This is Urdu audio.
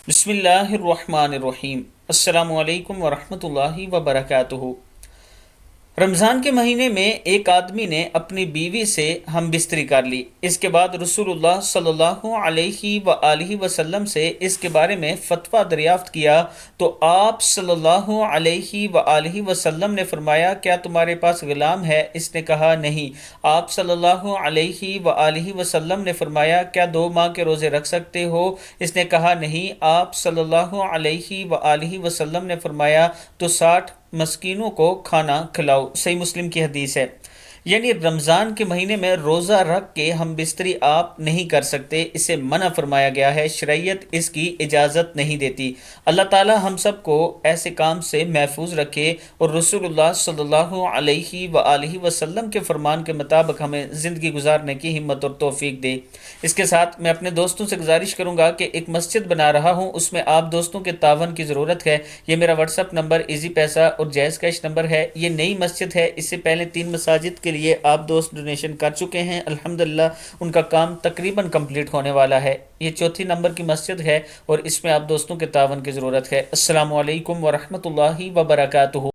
بسم اللہ الرحمن الرحیم۔ السلام علیکم ورحمۃ اللہ وبرکاتہ۔ رمضان کے مہینے میں ایک آدمی نے اپنی بیوی سے ہم بستری کر لی۔ اس کے بعد رسول اللہ صلی اللہ علیہ وآلہ وسلم سے اس کے بارے میں فتویٰ دریافت کیا تو آپ صلی اللہ علیہ وآلہ وسلم نے فرمایا، کیا تمہارے پاس غلام ہے؟ اس نے کہا نہیں۔ آپ صلی اللہ علیہ وآلہ وسلم نے فرمایا، کیا 2 ماہ کے روزے رکھ سکتے ہو؟ اس نے کہا نہیں۔ آپ صلی اللہ علیہ وآلہ وسلم نے فرمایا، تو 60 مسکینوں کو کھانا کھلاؤ۔ صحیح مسلم کی حدیث ہے۔ یعنی رمضان کے مہینے میں روزہ رکھ کے ہم بستری آپ نہیں کر سکتے، اسے منع فرمایا گیا ہے، شریعت اس کی اجازت نہیں دیتی۔ اللہ تعالی ہم سب کو ایسے کام سے محفوظ رکھے اور رسول اللہ صلی اللہ علیہ وآلہ وسلم کے فرمان کے مطابق ہمیں زندگی گزارنے کی ہمت اور توفیق دے۔ اس کے ساتھ میں اپنے دوستوں سے گزارش کروں گا کہ ایک مسجد بنا رہا ہوں، اس میں آپ دوستوں کے تعاون کی ضرورت ہے۔ یہ میرا واٹس ایپ نمبر، ایزی پیسہ اور جائز کیش نمبر ہے۔ یہ نئی مسجد ہے، اس سے پہلے 3 مساجد کے لیے آپ دوست ڈونیشن کر چکے ہیں، الحمدللہ ان کا کام تقریباً کمپلیٹ ہونے والا ہے۔ یہ 4تھی نمبر کی مسجد ہے اور اس میں آپ دوستوں کے تعاون کی ضرورت ہے۔ السلام علیکم ورحمۃ اللہ وبرکاتہ۔